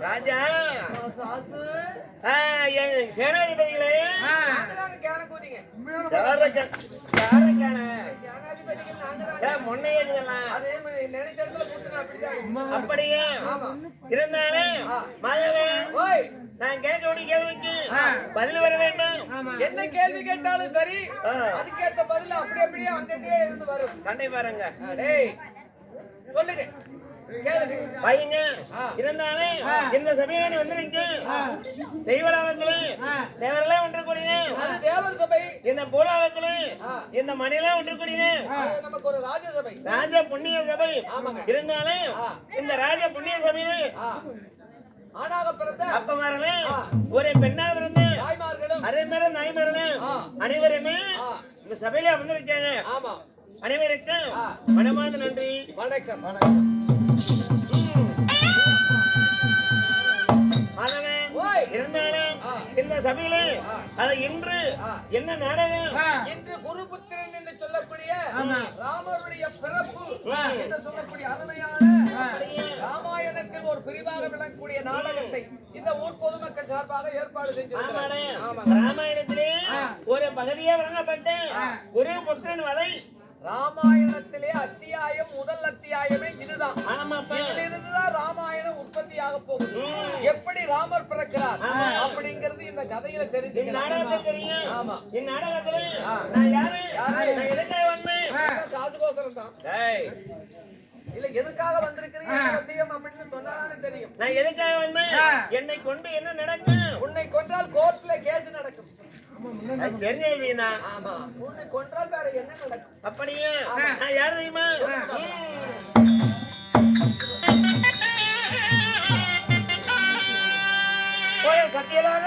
ராஜா சேனாதிபதிகளே அப்படியே இருந்தாலும் மாதவே நான் கேட்கக்கூடிய கேள்விக்கு பதில் வர வேண்டும். என்ன கேள்வி கேட்டாலும் சரி அதுக்கேற்ற பதில் அப்படியே அங்கங்கே இருந்து வரும். கண்டை பாருங்க சொல்லுங்க பையங்க இருந்தாலும் இந்த சபையில வந்துருங்க தெய்வலாகத்துல தேவரெல்லாம் ஒன்று கூடின தேவர் சபை இந்த பூலாகத்துல இந்த மணியெல்லாம் ஒன்று கூடின நமக்கு ஒரு ராஜ சபை ராஜ புண்ணிய சபை இருந்தாலும் இந்த ராஜ புண்ணிய சபையில ஆணாக பிறந்த அப்பமாரே ஒரு பெண்ணா பிறந்து அரைமரம் நாய்மரம் அனைவருமே இந்த சபையில வந்திருக்காங்க. அனைவருக்கும் மனமார்ந்த நன்றி. வணக்கம். இருந்தாலும் இந்த சபையில அது இன்று என்ன நாடகம்? இன்று குருபுத்திரன் என்று சொல்லக்கூடிய ராமருடைய பிறப்பு என்று சொல்லக்கூடிய அருமையான ராமாயணத்தில் ஒரு பிரிவாக விளங்கக்கூடிய நாடகத்தை இந்த ஊர் பொதுமக்கள் சார்பாக ஏற்பாடு செஞ்சிருக்கிறார். ராமாயணத்திலே ஒரு பகுதியே வழங்கப்பட்டு குருபுத்திரன் வதை ராமாயணத்திலே அத்தியாயம் முதல் அத்தியாயமே இதுதான். இதிலிருந்துதான் ராமாயணம் உற்பத்தியாக போகுது. எப்படி ராமர் பிறக்கிறார் அப்படிங்கிறது இந்த கதையில தெரிஞ்சு காதுகோசரம் தான் இல்ல எதுக்காக வந்திருக்கிறீங்க அப்படின்னு சொன்னாலே தெரியும். நான் எதுக்காக வந்தேன்? என்னை கொண்டு என்ன நடக்கும்? உன்னை கொன்றால் கோர்ட்ல கேஸ் நடக்கும். தெரிஞ்சா உன்னை கொன்றால் வேற என்ன நடக்கும்? அப்படியே நான் யார் தெரியுமா? சத்தியலாக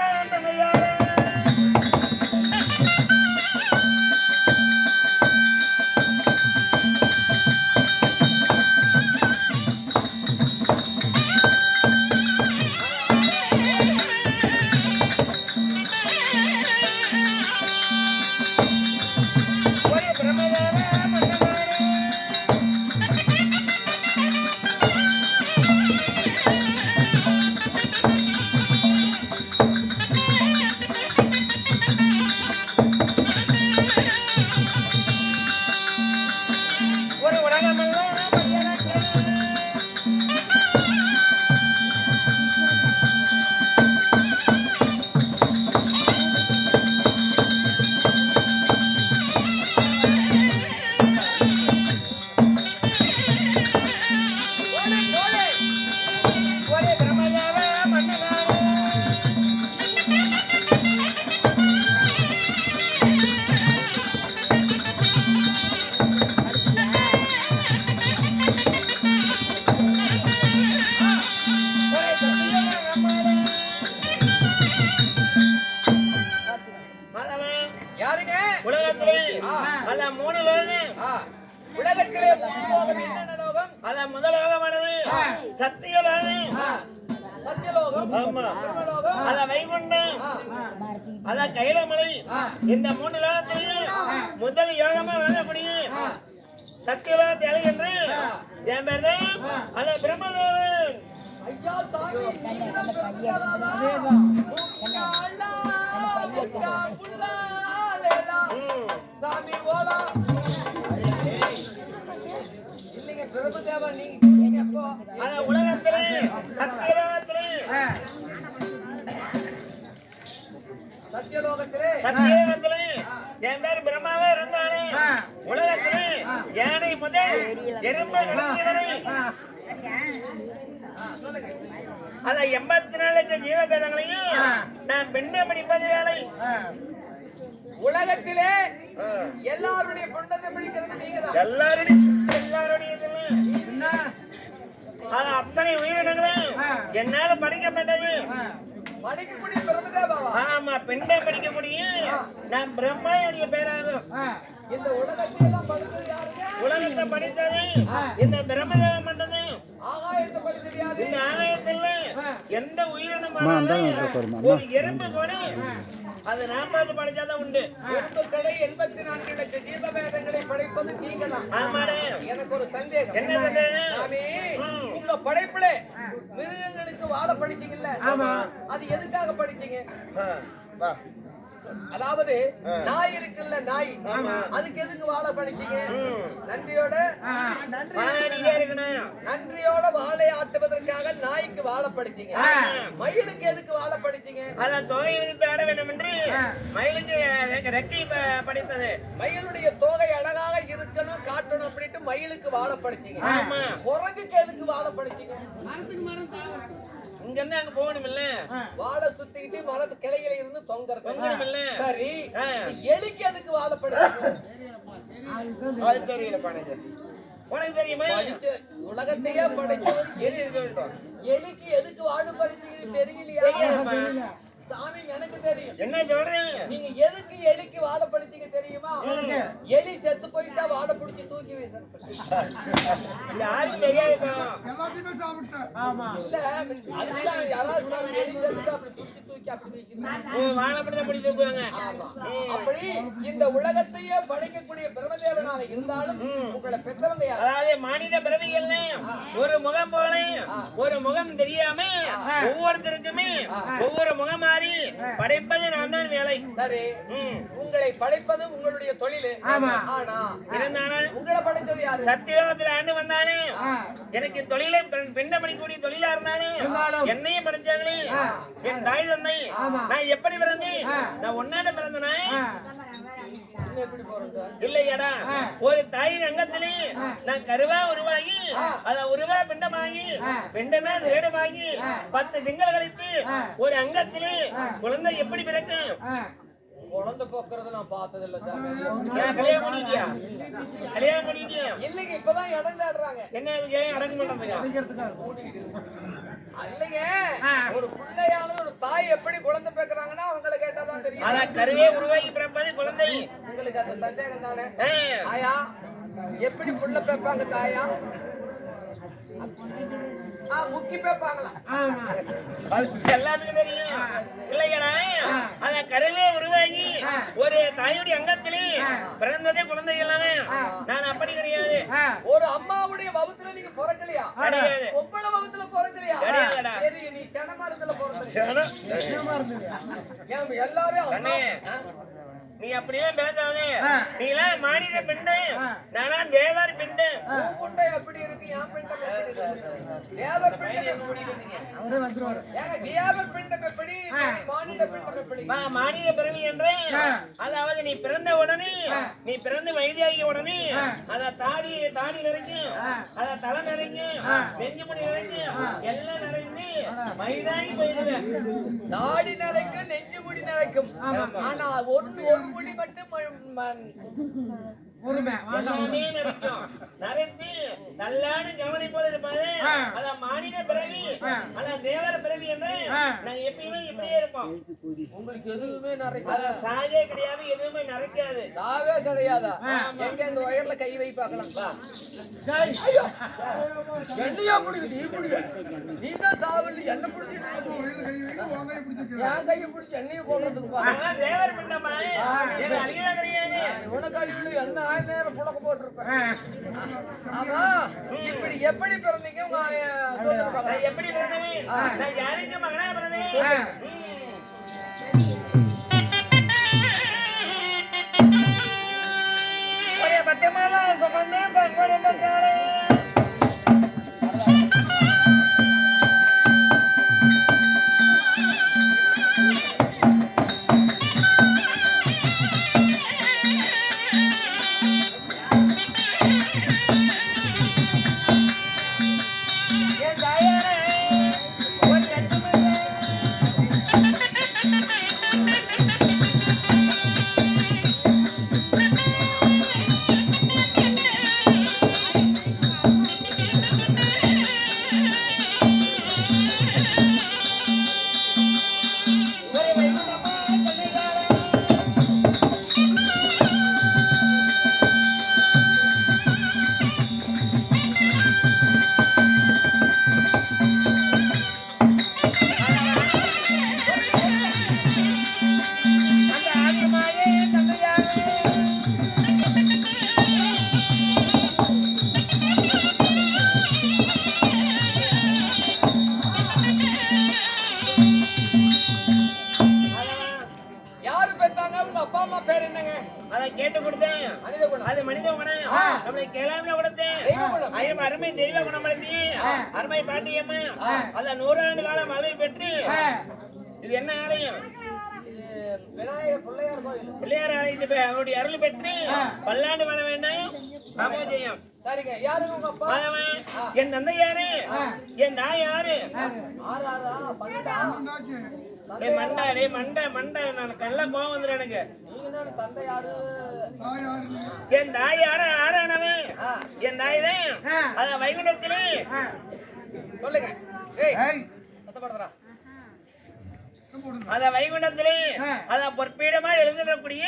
உலகத்திலே லோகம் என்னென்ன லோகம்? அதான் முதலோகமானது சத்தியலோகம், சத்தியலோகம், பிரம்மலோகம், அத வைகுண்டம், அத கைலமலை. இந்த மூணு லோகத்தையும் முதல் யோகமா வழங்கக்கூடிய சத்தியலோகத்தை அழகின்ற என் பேர் தான் அத பிரம்மலோகம். ஐயா சாமி சாமி ஓலா இல்லைங்க பிரபுதேவா நீங்க எப்போ அத உலகத்திலே சத்தியலோகத்திலே என் பேர் பிரம்மாவே இருந்தாலே உலகத்திலே யானை முதல் எறும்பு வரை அத 84 லட்சம் ஜீவபேதங்களையும் நான் பெண்ணை படிப்பது வேலை. உலகத்திலே எல்லாருடைய பொண்டத்தை பிடிக்கிறது நீங்க தான். எல்லாருடைய அத்தனை உயிரினங்களும் என்னால படிக்கப்பட்டது. படிக்கக்கூடிய பிரம்மதேவாவா? ஆமா, பெண்ணை படிக்கக்கூடிய நான் பிரம்மாவுடைய பேராகும். இந்த உலகத்தையெல்லாம் படித்தது யாருங்க? உலகத்தை படித்தது இந்த பிரம்மதேவம் பண்ணது. ஆகாயத்தை படித்தது யாரு? இந்த ஆகாயத்தில் எந்த உயிரினம் ஒரு எறும்பு கூட அது 40 படிச்சாதான் உண்டு. எறும்பு கடை 84 லட்சம் ஜீவபேதங்களை படைப்பது நீங்க தான். ஆமாடே. எனக்கு ஒரு சந்தேகம். என்ன சந்தேகம்? உங்க படைப்பிலே மிருகங்களுக்கு வாழ படிச்சீங்கல்ல அது எதுக்காக படிச்சீங்க? அதாவது நாய் இருக்குல்ல, நாய், அதுக்கு எதுக்கு வாழ படிச்சீங்க? நன்றியோட நன்றியோட வாழை ஆட்டுவதற்காக நாய்க்கு வாழ படிச்சீங்க. மயிலுக்கு எதுக்கு வாழ படிச்சீங்க? அதான் தொகை விரித்து ஆட வேண்டும் என்று மயிலுக்கு ரெக்கை படித்தது. மயிலுடைய தோகை அழகாக இருக்கணும், காட்டணும் அப்படின்ட்டு மயிலுக்கு வாழ படிச்சீங்க. குரங்குக்கு எதுக்கு வாழ படிச்சீங்க? இங்க இருந்து அங்க போகணும் இல்ல, வாழை சுத்திக்கிட்டு மரத்து கிளையில இருந்து தொங்கணும் இல்ல. சரி, எலிக்கு எதுக்கு வாழ படிச்சீங்க? அது தெரியல பாருங்க. உனக்கு தெரியுமா? உலகத்தையே படைச்சவன் எலி இருக்க வேண்டும். எலிக்கு எதுக்கு வாழ படிச்சீங்கன்னு தெரியலையா? சாமி எனக்கு தெரியும். என்ன சொல்றேன்? நீங்க எதுக்கு எலிக்கு வாழை படிச்சீங்க தெரியுமா? எலி செத்து போயிட்டா வாழை பிடிச்சி தூக்கி வீச. யாரும் தெரியாதுப்பா. எல்லாத்தையுமே சாப்பிட்டேன். ஆமா. இல்ல அதுதான் யாராவது எலி செத்துட்டா அப்படி பிடிச்சி தூக்கி அப்படி வீசிடுவாங்க. வாழைப்பழத்தை பிடி தூக்குவாங்க. ஆமா. அப்படி இந்த உலகத்தையே படைக்கக்கூடிய பிரம்மதேவனாக இருந்தாலும் உங்களை பெற்றவங்க யார்? அதாவது மாநில பிறவிகள்ல ஒரு முகம் போல ஒரு முகம் தெரியாம ஒவ்வொருத்தருக்குமே ஒவ்வொரு முகம் மாறி படைப்பது நான் தான் வேலை. சரி, உங்களை படைப்பது உங்களுடைய தொழில். ஆனா இருந்தாலும் உங்களை படைத்தது யாரு? சத்தியோகத்துல ஆண்டு வந்தானே எனக்கு தொழிலை பெண்ண படிக்கக்கூடிய தொழிலா இருந்தானே என்னையும் படிச்சாங்களே என் தாய் தந்தை. நான் எப்படி பிறந்தேன்? நான் ஒன்னாட பிறந்தனா இல்லையாடா? ஒரு தாயின் அங்கத்திலே நான் கருவா உருவாகி அத உருவா பிண்டமாகி பிண்டமே வேடமாகி 10 திங்கள் கழித்து ஒரு அங்கத்திலே குழந்தை எப்படி பிறக்கும்? குழந்தை போக்குறது நான் பார்த்தது இல்ல சாமி. கல்யாணம் பண்ணிட்டியா? கல்யாணம் பண்ணிட்டியா? இல்லைங்க, இப்பதான் இடம் தேடுறாங்க. என்ன இதுக்கு அடங்க மாட்டாங்க? இல்லைங்க, ஒரு பிள்ளையானது ஒரு தாய் எப்படி குழந்தை பேக்குறாங்கன்னா அவங்களை கேட்டாதான் தெரியும். ஆனா கருவே உருவாகி பிறப்பது குழந்தை. உங்களுக்கு அந்த சந்தேகம் தானே? தாயா எப்படி புள்ள பேப்பாங்க? தாயா முக்கி பேப்பாங்களா? எல்லாத்துக்கும் தெரியும் இல்லையா? அத கருவே உருவாகி ஒரு தாயுடைய அங்கத்திலே பிறந்ததே குழந்தை எல்லாமே. நான் அப்படி கிடையாது. ஒரு அம்மாவுடைய வவுத்துல நீங்க பிறக்கலையா? கிடையாது. ஒப்பள வவுத்துல பிறக்கலையா? கிடையாதுடா. சரி, நீ சனமாரத்துல பிறந்தல. எல்லாரும் நீ அப்படியே பேசாதே. நீ எல்லாம் மாநில பெண்ணு, நானா தேவர் பெண்ணு. கூட்டை எப்படி இருக்கு? என் பெண்டம் எப்படி இருக்கு? தேவர் பெண்டம் எப்படி இருக்கு? அவரே வந்துருவாரு. ஏங்க தேவர் பெண்டம் எப்படி? மாநில பெண்டம் எப்படி? மாநில பிறவி என்று அதாவது நீ பிறந்த உடனே நீ பிறந்து வயதாகிய உடனே அத தாடி நிறைக்கும், அத தலை நிறைக்கும், நெஞ்சு முடி நிறைக்கும், எல்லாம் நிறைந்து வயதாகி போயிடுவேன். தாடி நிறைக்கும், நெஞ்சு முடி நிறைக்கும். ஆனா ஒரு முடி மட்டும் எல்லாமே நிறைக்கும். நிறைந்து நல்லான்னு கவனிப்போது இருப்பாரு. அத மாநில பிறவி அத தேவர பிறவி என்று நாங்க எப்பயுமே இப்படியே இருப்போம். உங்களுக்கு எதுவுமே நிறைக்கும். அத சாயே கிடையாது, எதுவுமே நிறைக்காது. சாவே கிடையாதா? எங்க இந்த ஒயர்ல கை வை பார்க்கலாம். என்னையா பிடிக்குது? நீ பிடிக்க, நீ தான் சாவல். என்ன பிடிச்சி என் கையை பிடிச்சி என்னையும் கொள்றதுக்கு பாருங்க. தேவர் பிண்டமா அழிவா கிடையாது. உனக்கு அழிவுல என்ன நேரம் புழக்க போட்டிருப்பேன். ஆமா, இப்படி எப்படி பிறந்தீங்க? எப்படி பிறந்தவன்? நான் யாருக்கு மகனா பிறந்தவன்? ஒரே 10 மாதம் சுமந்தேன் பங்கோடே. மனித குணம் நம்மளை கேளாமல கொடுத்து அருமை தெய்வ குணப்படுத்தி அருமை பாட்டியம்மா அத 100 ஆண்டு காலம் வாழ்வை பெற்று இது என்ன ஆலயம் விநாயகர் பிள்ளையார் கோயில். பிள்ளையார் ஆலயத்தை அவருடைய அருள் பெற்று பல்லாண்டு வாழ வேண்டும். ராமோஜயம். சரிங்க. யாருங்க உங்க அப்பா? என் தந்தை யாரு? என் தாய் யாரு? மண்டை நான் கல்ல கோவம் வந்துடும் எனக்கு. தந்தை யாரு? என் தாய் யாரு? ஆறானவன் என் தாய் தான். அத வைகுண்டத்திலே சொல்லுங்க. சத்தப்படுறா. அத வைகுண்டத்திலே அத பொற்பீடமா எழுந்திடக்கூடிய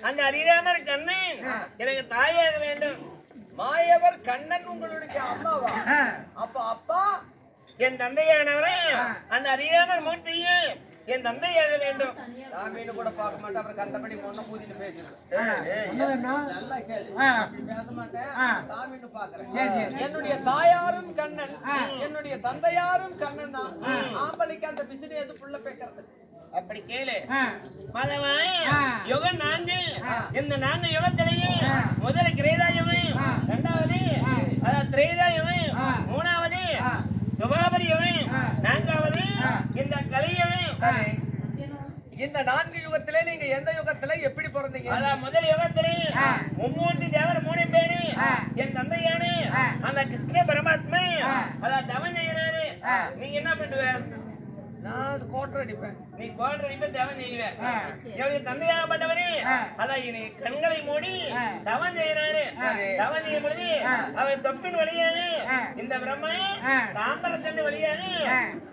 அந்த அரிராமர் கண்ணன் எனக்கு தாயாக வேண்டும். மாயவர் கண்ணன் உங்களுடைய அம்மாவா? அப்ப அப்பா என் தந்தையானவரே அந்த அரிராமர் மூர்த்தியே என் தந்தையாக வேண்டும். சாமின்னு கூட பார்க்க மாட்டேன். அப்புறம் கண்டபடி பொண்ணை பூதிட்டு பேசுறேன். நல்லா கேளு. பேச மாட்டேன். சாமின்னு பாக்குறேன். என்னுடைய தாயாரும் கண்ணன், என்னுடைய தந்தையாரும் கண்ணன் தான். ஆம்பளைக்கு அந்த பிசினி எது புள்ள பேக்கிறது. அப்படி கேளு மாதவா. யுகம் 4. இந்த 4 யுகத்திலேயே முதல் கிரேதா யுகம், 2வது திரேதா யுகம், 3வது துவாபர யுகம், 4வது இந்த கலியுகம். இந்த 4 யுகத்திலே நீங்க எந்த யுகத்திலே எப்படி பிறந்தீங்க? அதான் முதல் யுகத்திலே மும்மூர்த்தி தேவர் 3 பேரு என் தந்தையானு அந்த கிருஷ்ண பரமாத்மா அதான் தவம் செய்யறாரு. நீங்க என்ன பண்ணுவ? நான் கோட்டர் அடிப்பேன். நீ கோட்டர் அடிப்ப தவம் செய்வேன். என்னுடைய தந்தையாகப்பட்டவரு அதான் கண்களை மூடி தவம் செய்யறாரு. தவம் செய்யும் பொழுது அவர் தொப்பின் வழியாக இந்த பிரம்மா தாம்பரத்தண்டு வழியாக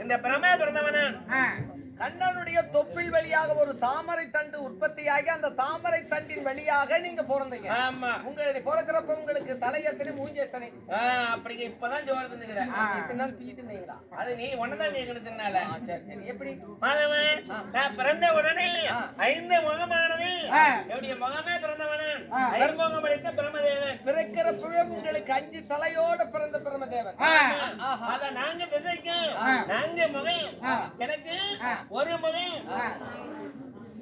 இந்த பிரம்மா பிறந்தவன கண்ணனுடைய தொப்பில் வழியாக ஒரு தாமரை தண்டு உற்பத்தியாகி அந்த தாமரை தண்டின் வழியாக நீங்க பிறந்தீங்க. ஆமா. உங்களுக்கு பிறக்கிறப்ப உங்களுக்கு தலையத்தனை மூஞ்சி எத்தனை? அப்படி இப்பதான் ஜோர் தந்துக்கிறேன். இத்தனை நாள் பீட்டுனீங்களா? அது நீ ஒன்னதான் கேட்கறதுனால. சரி. எப்படி மாதவன் நான் பிறந்த உடனே 5 முகமானது என்னுடைய முகமே பிறந்தவன 5 முகம் அளித்த பிரம்மதேவன். பிறக்கிறப்பவே உங்களுக்கு 5 தலையோட பிறந்த பிரம்மதேவன். அத நாங்க திசைக்கு 4 முகம், எனக்கு ஒரு முகம்.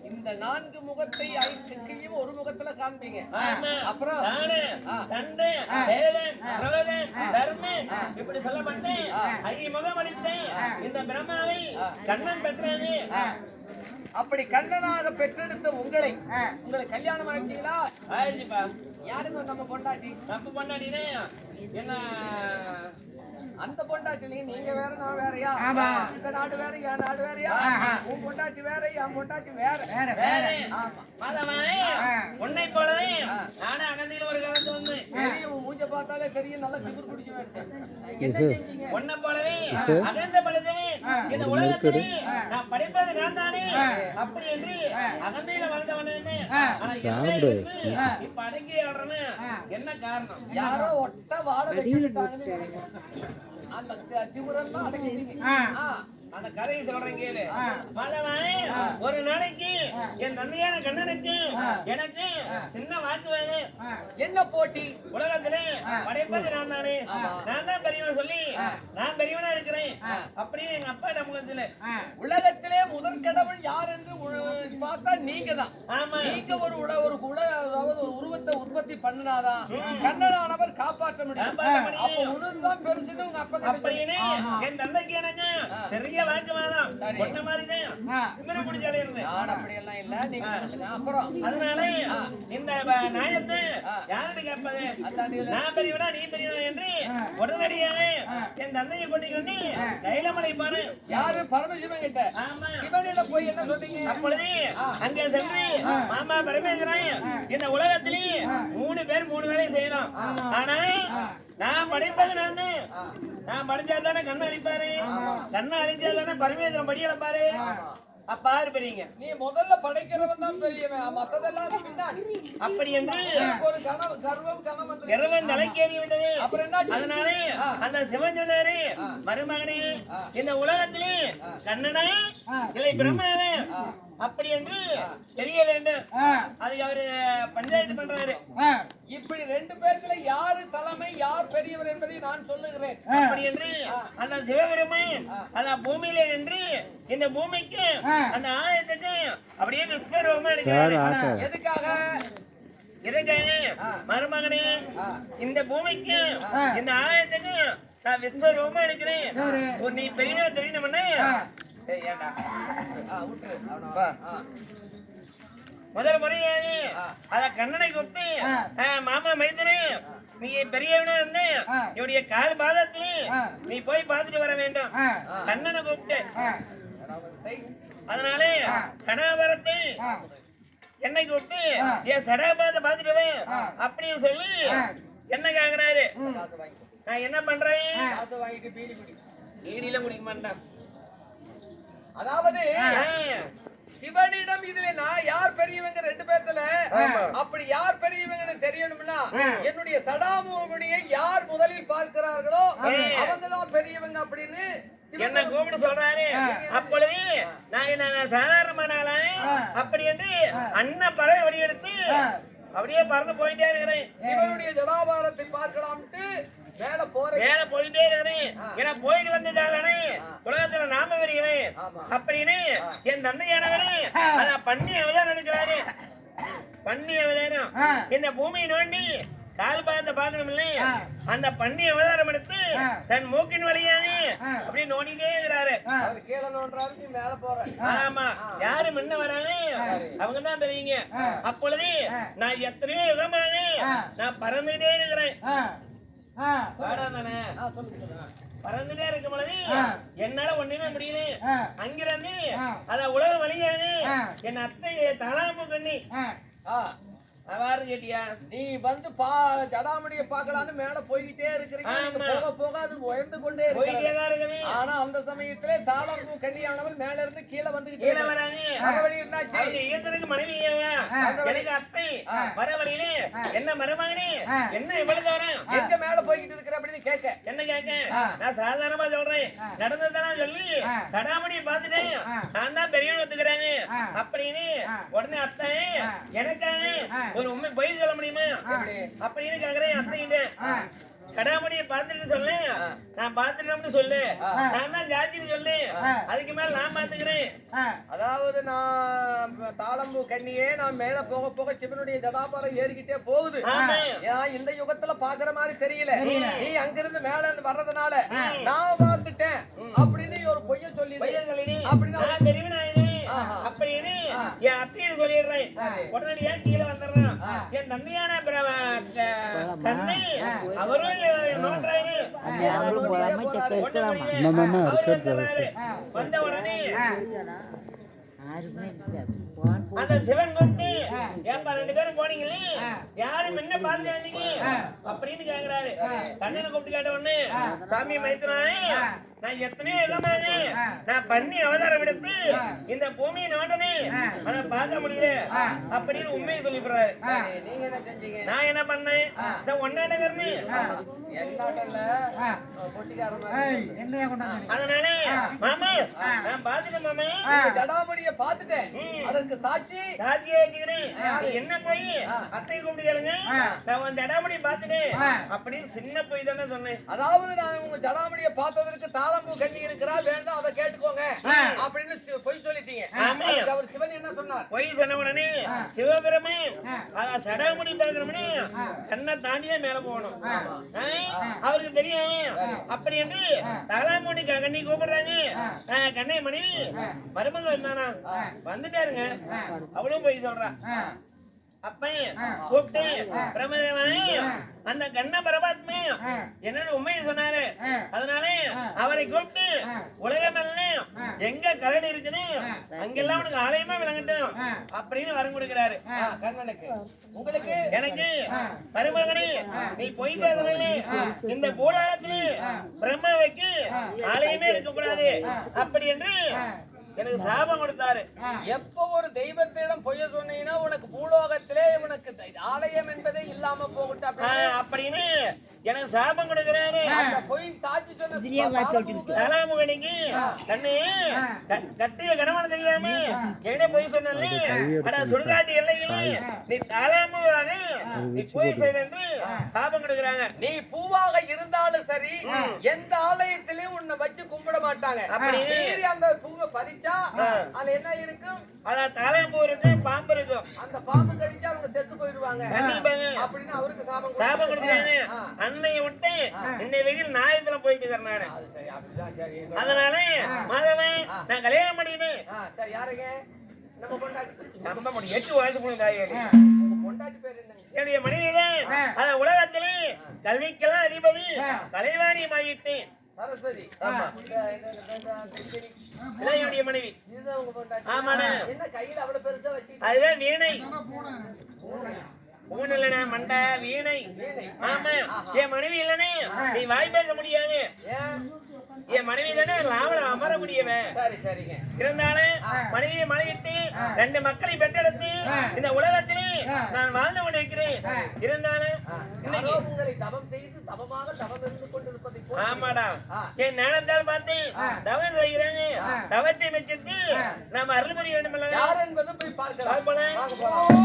இந்த 4 முகத்தை 5க்கையும் ஒரு முகத்துல காண்பீங்க. அப்புறம் தண்டு வேதம் பிரகதம் தர்மம் இப்படி சொல்லப்பட்டு 5 முகம் அளித்த இந்த பிரம்மாவை கண்ணன் பெற்றாரு. அப்படி கண்ணனாக பெற்றெடுத்த உங்களை கல்யாணம் ஆயிடுச்சீங்களா? ஆயிடுச்சுப்பா. யாருங்க நம்ம பொண்டாட்டி? நம்ம பொண்டாட்டினே என்ன அந்த பொண்டாட்டி நீங்க வேற நான் வேறயா? இந்த நாடு வேற என் நாடு வேறயா? உன் பொண்டாட்டி வேற என் பொண்டாட்டி வேற. உன்னை போலவே நானும் அகந்தையில ஒரு காலத்து வந்து தெரியும். மூஞ்ச பார்த்தாலே தெரியும். நல்லா திமிர் குடிக்க வேண்டிய என்ன செஞ்சீங்க? உன்னை போலவே அகந்த படுத்தவே இந்த உலகத்திலே நான் படிப்பது நான் தானே அப்படி என்று அகந்தையில வளர்ந்தவனே. இப்ப அடங்கி ஆடுறேன்னு என்ன காரணம்? யாரோ ஒட்ட வாழ வச்சுட்டாங்கன்னு அந்த திமுறெல்லாம் அடங்கிட்டீங்க. அந்த கதையை சொல்றேன் கேளு. ஒரு நாளைக்கு என் தந்தையான கண்ணனுக்கு எனக்கு சின்ன வாக்கு வேணும். என்ன போட்டி? உலகத்திலே படைப்பது நான் தானே, நான் தான் பெரியவன் சொல்லி நான் பெரியவனா இருக்கிறேன் அப்படின்னு எங்க அப்பா நமக்கு உலகத்திலே முதல் கடவுள் யார் என்று பார்த்தா நீங்க தான். ஆமா. நீங்க ஒரு உருவத்தை உற்பத்தி பண்ணினாதான் கண்ணனானவர் காப்பாற்ற முடியும். அப்ப உணர்தான் பெருசுன்னு உங்க அப்பா அப்படின்னு என் தந்தைக்கு எனக்கு பெரிய வாக்குவாதம் பொண்ண மாதிரிதான் திமிர பிடிச்சாலே இருந்தேன். அப்படி எல்லாம் இல்ல. நீங்க சொல்லுங்க. அப்புறம் அதனால இந்த நாயத்தை யாருன்னு கேட்பது? நான் பெரியவனா நீ பெரியவனா என்று உடனடியாக என் தந்தையை கொண்டு கைலமலை பாரு. யாரு? பரமசிவன் கிட்ட. ஆமா. சிவனிடம் போய் என்ன சொன்னீங்க? அப்பொழுது அங்க சென்று மாமா பரமேஸ்வரன் இந்த உலகத்திலே 3 பேர் 3 வேலையை செய்யலாம். ஆனா நான் படிப்பது நான் படிச்சா தானே கண்ணு அழிப்பாரு, கண்ணு அழிஞ்சா தானே பரமேஸ்வரன் படி அழைப்பாரு. அப்ப ஆறு பெரியங்க. நீ முதல்ல படைக்கிறவன் தான் பெரியவன், மத்ததெல்லாம் பின்னாடி. அப்படி என்று ஒரு கர்வம் தலைக்கேறி விட்டது. அதனால அந்த சிவன் சொன்னாரு, மருமகனே இந்த உலகத்திலே கண்ணனா இல்லை பிரம்மாவே அப்படி என்று தெரிய வேண்டும். அது அவரு பஞ்சாயத்து பண்றாரு. இப்படி 2 பேர்ல யாரு தலைமை யார் பெரியவர் என்பதை நான் சொல்லுகிறேன். அப்படி என்று அந்த சிவபெருமான் அந்த பூமியில நின்று இந்த பூமிக்கு அந்த ஆயத்துக்கு அப்படியே விஸ்வரூபமா எடுக்கிறாரு. எதுக்காக? இதுக்காக மருமகனே ஆ. இந்த பூமிக்கு இந்த ஆயத்துக்கு நான் விஸ்வரூபமா எடுக்கிறேன். ஒரு நீ பெரியவா தெரியணும்னா ஏய் ஏண்டா விட்டுரு வா. ஆ. முதல் முறையாக அத கண்ணனை கூப்பிட்டு மாமா மைத்துனே நீ பெரியவனா இருந்து இவருடைய கால் பாதத்துல நீ போய் பார்த்துட்டு வர வேண்டும். கண்ணனை கூப்பிட்டு அதனால கடாபரத்தை என்னை கூப்பிட்டு என் சடாபாத பாத்துட்டு அப்படின்னு சொல்லி என்ன கேக்குறாரு. காசு வாங்கிக்கோ. நான் என்ன பண்றேன்? காசு வாங்கிட்டு பீடி குடி. ஈடியில குடிக்க மாட்டேன். அதாவது சிவனிடம் இதுல நான் யார் பெரியவங்க ரெண்டு பேர்த்துல அப்படி யார் பெரியவங்கன்னு தெரியணும்னா என்னுடைய சடாமுடியை யார் முதலில் பார்க்கிறார்களோ அவங்கதான் பெரியவங்க அப்படின்னு என்ன கூப்பிட்டு சொல்றாரு. அப்பொழுது நான் என்ன சாதாரணமான ஆளா அப்படி என்று அண்ணன் பறவை வடிவெடுத்து அப்படியே பறந்து போயிட்டே இருக்கிறேன். சிவனுடைய ஜடாபாரத்தை பார்க்கலாம்ட்டு மேல போயிட்டே இருக்கிறேன். ஏன்னா போயிட்டு வந்ததாலே உலகத்துல நாம வருகிறேன் அப்படின்னு என் தந்தையானவரு அதான் பண்ணி அவதான் நினைக்கிறாரு. பண்ணி அவதாரம் இந்த பூமியை நோண்டி கால் பாகத்தை பார்க்கணும் இல்லையா அந்த பண்ணி அவதாரம் எடுத்து தன் மூக்கின் வழியாக அப்படி நோண்டிட்டே இருக்கிறாரு. கீழே நோன்றாரு நீ மேல போற. ஆமா யாரு முன்ன வராங்க அவங்கதான் பெரியங்க. அப்பொழுது நான் எத்தனையோ யுகமாக நான் பறந்துகிட்டே இருக்கிறேன். பறந்துட்டே இருக்கும் பொழுது என்னால ஒண்ணுமே முடியுது. அங்கிருந்து அத உலக வழியாக என் அத்தை தலாம்பு கண்ணி அவாறு கேட்டியா நீ வந்து ஜடாமுடிய பாக்கலான்னு மேல போய்கிட்டே இருக்கிறீங்க. போக போக அது உயர்ந்து கொண்டே இருக்குது. ஆனா அந்த சமயத்திலே தாளம்பூ கன்னியானவள் மேல இருந்து கீழே வந்து கீழே வராங்க. வரவழி என்னாச்சு? ஈசனுக்கு மனைவி எனக்கு அத்தை வர வழியிலே என்ன மருமகனே என்ன இவ்வளவு தூரம் எங்க மேல போய்கிட்டு இருக்கிற அப்படின்னு கேட்க என்ன கேட்க நான் சாதாரணமா சொல்றேன் நடந்ததெல்லாம் சொல்லி தடாமணியை பார்த்துட்டேன் நான் தான் பெரியவன் ஒத்துக்கிறாங்க அப்படின்னு உடனே அத்தை எனக்காக ஒரு உண்மை பொய் சொல்ல முடியுமா அப்படின்னு கேக்குறேன். அத்தைகிட்ட கடாமணியை பார்த்துட்டு சொல்லு நான் பார்த்துட்டோம்னு சொல்லு நான் தான் ஜாத்தின்னு சொல்லு அதுக்கு மேல நான் பாத்துக்கிறேன். அதாவது நான் தாளம்பூ கண்ணியே நான் மேல போக போக சிவனுடைய ஜடாபாரம் ஏறிக்கிட்டே போகுது. இந்த யுகத்துல பாக்குற மாதிரி தெரியல. நீ அங்கிருந்து மேல இருந்து வர்றதுனால நான் பார்த்துட்டேன் அப்படின்னு ஒரு பொய்ய சொல்லி அப்படின்னா அப்படின்னு என் அத்தையை சொல்லிடுறேன். உடனடியா கீழே வந்துடுறான். என் தந்தையான கண்ணை அவரும் நோன்றாரு. வந்த உடனே அந்த சிவன் கூப்பிட்டு ஏன்பா 2 பேரும் போனீங்களே யாரும் என்ன பாத்துட்டு வந்தீங்க அப்படின்னு கேக்குறாரு. கண்ணனை கூப்பிட்டு கேட்ட உடனே சாமி மைத்துனாயே நான் எத்தனையோ இடமாக நான் பண்ணி அவதாரம் எடுத்து இந்த பூமியை நோண்டனே ஆனா பார்க்க முடியல அப்படின்னு உண்மையை சொல்லிடுறாரு. நான் என்ன பண்ணேன் இந்த ஒன்னாடகர்னு அதனால மாமா நான் பாத்துட்டேன் மாமா ஜடாமுடிய பாத்துட்டேன் அதற்கு சாட்சியை வச்சுக்கிறேன். என்ன போய் அத்தை கூப்பிட்டு கேளுங்க நான் உன் ஜடாமுடியை பாத்துட்டேன் அப்படின்னு சின்ன போய் தானே சொன்னேன். அதாவது நான் உங்க ஜடாமுடிய பார்த்ததற்கு தாளம்பூ கண்ணி இருக்கிறா வேண்டாம் அதை கேட்டுக்கோங்க அப்படின்னு பொய் சொல்லிட்டீங்க. அவர் சிவன் என்ன சொன்னார்? பொய் சொன்ன உடனே சிவபெருமே அதான் சடாமுடி பார்க்கணும்னு கண்ணை தாண்டியே மேல போகணும் அவருக்கு தெரியும். அப்படி என்று தலாமுடி கண்ணி கூப்பிடுறாங்க. கண்ணை மனைவி மருமக வந்தானா வந்துட்டாருங்க அவளும் போய் சொல்றா. அப்பையன் கூப்பிட்டு பிரம்மதேவன் அந்த கண்ண பரமாத்மா என்னோட உண்மையை சொன்னாரு. அதனால அவரை கூப்பிட்டு உலகமெல்லாம் எங்க கரடு இருக்குது அங்கெல்லாம் உனக்கு ஆலயமா விளங்கட்டும் அப்படின்னு வரம் கொடுக்கிறாரு. கண்ணனுக்கு உங்களுக்கு எனக்கு மருமகனே நீ போய் பேசுறே இந்த பூலோகத்துல பிரம்மாவுக்கு ஆலயமே இருக்கக்கூடாது அப்படி என்று எனக்கு சாபம் கொடுத்தாரு. எப்ப ஒரு தெய்வத்திடம் பொய்ய சொன்னீங்கன்னா உனக்கு பூலோகத்திலே உனக்கு ஆலயம் என்பதே இல்லாம போகட்டும் அப்படின்னு எனக்கு சாபம் கொடுக்கிறாரு. அந்த பொய் சாட்சி சொன்ன தாலாமுகனுக்கு கண்ணு கட்டிய கணவன் தெரியாம என்ன பொய் சொன்னல ஆனா சுடுகாட்டு எல்லையில நீ தாலாமுகாக நீ பொய் செய்த என்று சாபம் கொடுக்கிறாங்க. நீ பூவாக இருந்தாலும் சரி எந்த ஆலயத்திலயும் உன்னை வச்சு கும்பிட மாட்டாங்க. அப்படி மீறி அந்த பூவை பறிச்சா அது என்ன இருக்கும்? அதான் தாலாம்பூ இருக்கு, பாம்பு இருக்கும். அந்த பாம்பு கடிச்சா அவங்க செத்து போயிடுவாங்க கண்டிப்பாங்க. அப்படின்னு அவருக்கு சாபம் சாபம் கொடுத்தாங்க. அன்னைய விட்டு இன்னை வெயில் நாயத்துல போயிட்டு இருக்கிறேன் நானு. அது சரி, அப்படிதான் சரி. அதனால மாதவன் நான் கல்யாணம் பண்ணினேன். சரி, யாருங்க? நம்ம பொண்டாட்டி. நம்ம மட்டும் 8 வயசு போன தாயாளி. உங்க பொண்டாட்டி பேர் என்னங்க? என்னுடைய மனைவிதான் அத உலகத்திலே கல்விக்கெல்லாம் அதிபதி கலைவாணி ஆயிட்டு சரஸ்வதி. ஆமா. கிருஷ்ணி. இதான் என்னுடைய மனைவி. இதுதான் உங்க பொண்டாட்டி. ஆமாண்ணே. என்ன கையில அவ்வளவு பெருசா வச்சு? அதுதான் வீணை. போனேன் பூன் இல்லண்ணே, மண்டை வீணை. ஆமா. என் மனைவி இல்லனே நீ வாய் பேச முடியாது. ஏன்? என் மனைவி தானே லாவண அமரக்கூடியவன். சரி, சரிங்க. இருந்தாலும் மனைவியை மலையிட்டு 2 மக்களை பெற்றெடுத்து இந்த உலகத்திலே நான் வாழ்ந்து கொண்டிருக்கிறேன். இருந்தாலும் யாரோ உங்களை தவம் செய்து தவமாக தவம் இருந்து கொண்டிருப்பதை போல. ஆமாடா என் நேரத்தால் பார்த்து தவம் செய்கிறாங்க. தவத்தை மெச்சித்து நாம் அருள் புரிய வேண்டும் அல்லவா? யார் என்பதும் போய் பார்க்கலாம். பார்ப்போம். வாங்க போலாம்.